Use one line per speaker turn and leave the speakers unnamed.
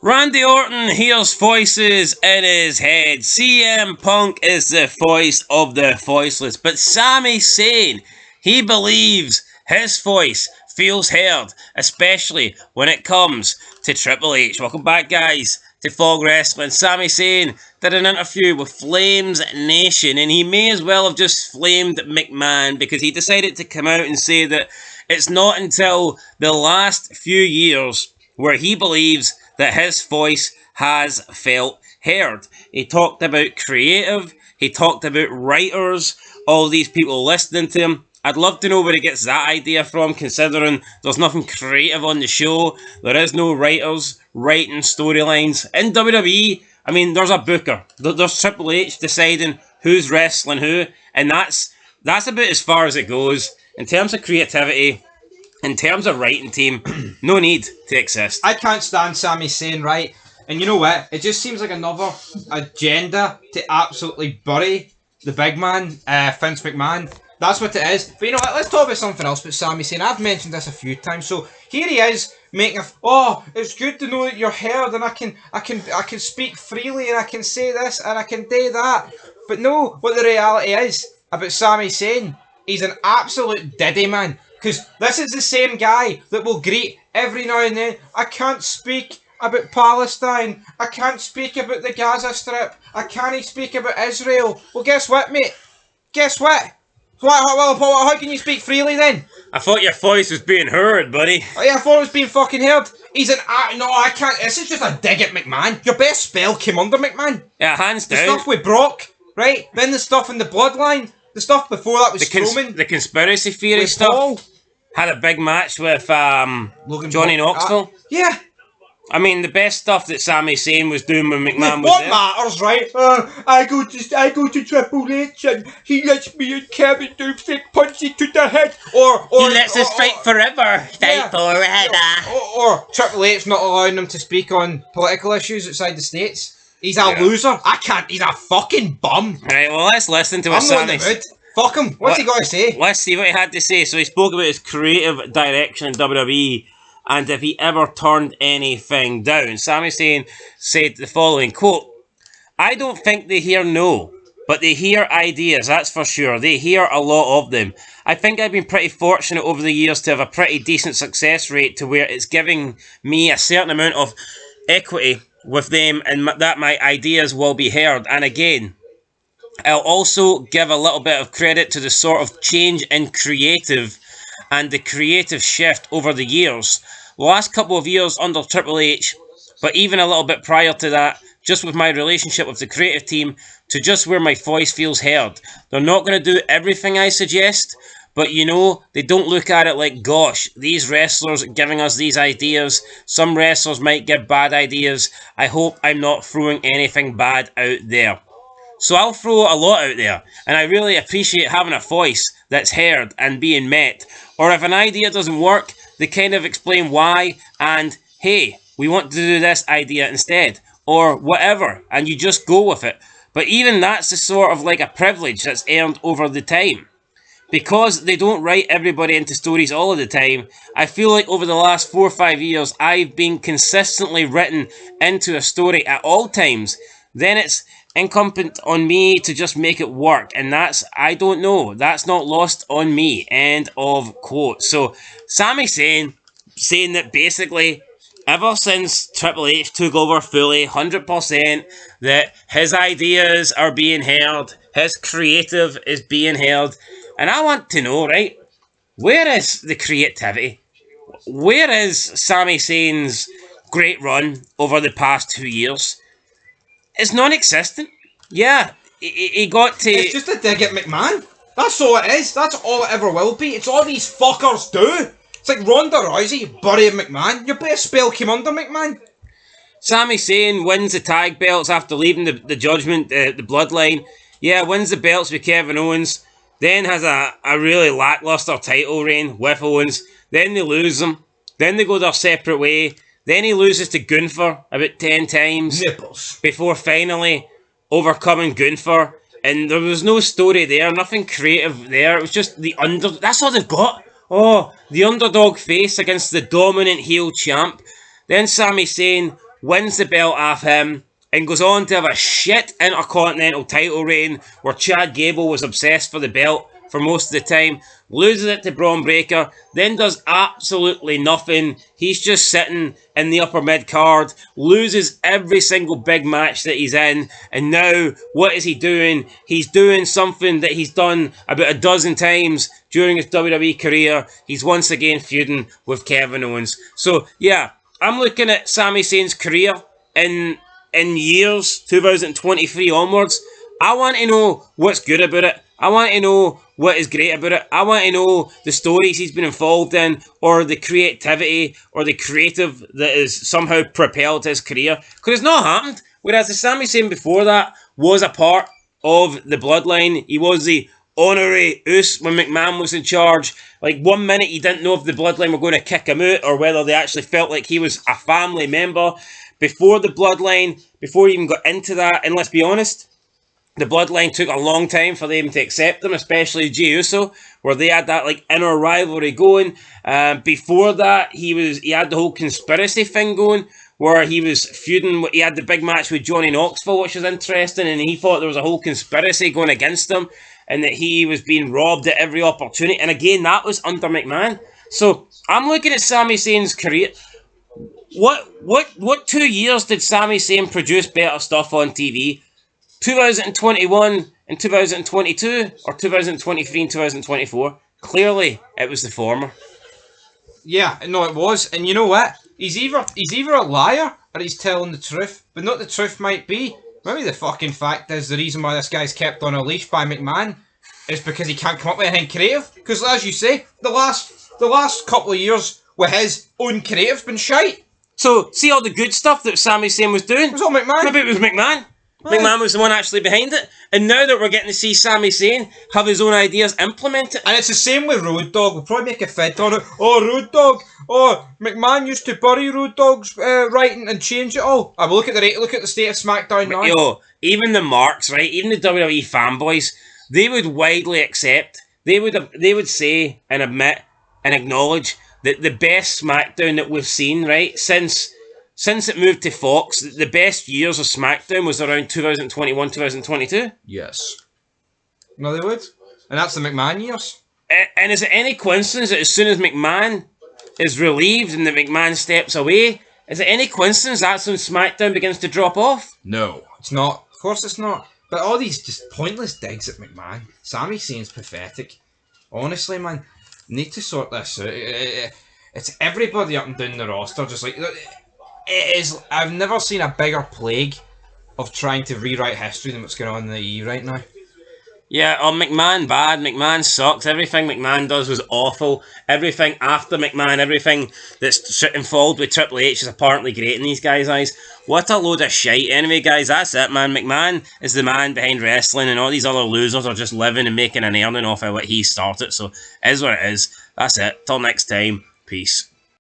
Randy Orton hears voices in his head. CM Punk is the voice of the voiceless. But Sami Zayn, he believes his voice feels heard, especially when it comes to Triple H. Welcome back, guys, to Fog Wrestling. Sami Zayn did an interview with Flames Nation, and he may as well have just flamed McMahon because he decided to come out and say that it's not until the last few years where he believes that his voice has felt heard. He talked about creative, he talked about writers, all these people listening to him. I'd love to know where he gets that idea from, considering there's nothing creative on the show. There is no writers writing storylines. In WWE, I mean, there's a booker. There's Triple H deciding who's wrestling who, and that's about as far as it goes. In terms of creativity, in terms of writing team, no need to exist.
I can't stand Sami Zayn, right? And you know what? It just seems like another agenda to absolutely bury the big man, Vince McMahon. That's what it is. But you know what? Let's talk about something else with Sami Zayn. I've mentioned this a few times. So here he is making it's good to know that you're heard and I can speak freely and I can say this and I can do that. But no, what the reality is about Sami Zayn, he's an absolute diddy, man. Because this is the same guy that will greet every now and then, I can't speak about Palestine, I can't speak about the Gaza Strip, I can't speak about Israel. Well, guess what, mate? Guess what? How can you speak freely then?
I thought your voice was being heard, buddy.
Oh, yeah, I thought it was being fucking heard. He's an... no, I can't... This is just a dig at McMahon. Your best spell came under McMahon.
Yeah, hands down.
The stuff with Brock, right? Then the stuff in the Bloodline. The stuff before that was Strowman.
The conspiracy theory
with
stuff.
Paul.
Had a big match with Johnny Knoxville.
Yeah.
I mean, the best stuff that Sami Zayn was doing when McMahon was
what
there.
matters, right? I go to Triple H and he lets me and Kevin do fake punches to the head.
He lets us fight forever. Fight forever.
Or Triple H not allowing them to speak on political issues outside the States. He's a loser. I can't. He's a fucking bum.
Right, well, let's listen to what Sami...
Fuck him. What's he got to say?
Let's see what he had to say. So he spoke about his creative direction in WWE and if he ever turned anything down. Sami Zayn said the following, quote, I don't think they hear no, but they hear ideas, that's for sure. They hear a lot of them. I think I've been pretty fortunate over the years to have a pretty decent success rate to where it's giving me a certain amount of equity with them and that my ideas will be heard. And again, I'll also give a little bit of credit to the sort of change in creative and the creative shift over the years. The last couple of years under Triple H, but even a little bit prior to that, just with my relationship with the creative team, to just where my voice feels heard. They're not going to do everything I suggest, but you know, they don't look at it like, gosh, these wrestlers giving us these ideas. Some wrestlers might give bad ideas. I hope I'm not throwing anything bad out there. So I'll throw a lot out there, and I really appreciate having a voice that's heard and being met. Or if an idea doesn't work, they kind of explain why, and hey, we want to do this idea instead, or whatever, and you just go with it. But even that's the sort of like a privilege that's earned over the time. Because they don't write everybody into stories all of the time, I feel like over the last 4 or 5 years, I've been consistently written into a story at all times. Then it's incumbent on me to just make it work, and that's, I don't know, that's not lost on me. End of quote. So Sami Zayn saying that basically ever since Triple H took over fully 100%, that his ideas are being heard, his creative is being heard. And I want to know, right, where is the creativity? Where is Sami Zayn's great run over the past 2 years? It's non-existent. Yeah, he got to...
It's just a dig at McMahon. That's all it is. That's all it ever will be. It's all these fuckers do. It's like Ronda Rousey burying McMahon. Your best spell came under McMahon.
Sami Zayn wins the tag belts after leaving the Judgment, the Bloodline. Yeah, wins the belts with Kevin Owens. Then has a really lackluster title reign with Owens. Then they lose them. Then they go their separate way. Then he loses to Gunther about 10 times.
Nipples.
Before finally overcoming Gunther. And there was no story there, nothing creative there. It was just the that's all they've got. Oh, the underdog face against the dominant heel champ. Then Sami Zayn wins the belt off him, and goes on to have a shit Intercontinental title reign where Chad Gable was obsessed for the belt for most of the time, loses it to Braun Breaker, then does absolutely nothing. He's just sitting in the upper mid card, loses every single big match that he's in, and now what is he doing? He's doing something that he's done about a dozen times during his WWE career. He's once again feuding with Kevin Owens. So yeah, I'm looking at Sami Zayn's career in years 2023 onwards. I want to know what's good about it. I want to know what is great about it. I want to know the stories he's been involved in, or the creativity, or the creative that has somehow propelled his career. Because it's not happened. Whereas the Sami Zayn before that was a part of the bloodline. He was the honorary Us when McMahon was in charge. Like, 1 minute he didn't know if the bloodline were going to kick him out, or whether they actually felt like he was a family member. Before the bloodline, before he even got into that, and let's be honest, the bloodline took a long time for them to accept them, especially Jey Uso, where they had that like inner rivalry going. Before that, he had the whole conspiracy thing going, where he was feuding. He had the big match with Johnny Knoxville, which was interesting, and he thought there was a whole conspiracy going against him, and that he was being robbed at every opportunity. And again, that was under McMahon. So I'm looking at Sami Zayn's career. What 2 years did Sami Zayn produce better stuff on TV? 2021 and 2022, or 2023 and 2024? Clearly, it was the former.
Yeah, no, it was. And you know what? He's either a liar or he's telling the truth. But not the truth might be. Maybe the fucking fact is the reason why this guy's kept on a leash by McMahon is because he can't come up with anything creative. Because as you say, the last couple of years with his own creative's been shite.
So, see all the good stuff that Sami Zayn was doing?
It was all McMahon.
Maybe it was McMahon. McMahon was the one actually behind it. And now that we're getting to see Sami Zayn have his own ideas implemented.
And it's the same with Road Dogg. We'll probably make a fed on it. Oh, Road Dogg. Oh, McMahon used to bury Road Dogg's writing and change it all. Well, look at the state of SmackDown now.
Yo, even the marks, right? Even the WWE fanboys, they would widely accept. They would say and admit and acknowledge that the best SmackDown that we've seen, right, since it moved to Fox, the best years of SmackDown was around 2021, 2022.
Yes. No, they would. And that's the McMahon years.
And is it any coincidence that as soon as McMahon is relieved and that McMahon steps away, is it any coincidence that's when SmackDown begins to drop off?
No, it's not. Of course it's not. But all these just pointless digs at McMahon. Sami Zayn's pathetic. Honestly, man, need to sort this out. It's everybody up and down the roster just like... It is. I've never seen a bigger plague of trying to rewrite history than what's going on in the E right now.
Yeah, McMahon bad. McMahon sucks. Everything McMahon does was awful. Everything after McMahon, everything that's involved with Triple H is apparently great in these guys' eyes. What a load of shite. Anyway, guys, that's it, man. McMahon is the man behind wrestling, and all these other losers are just living and making an earning off of what he started. So, it is what it is. That's it. Till next time. Peace.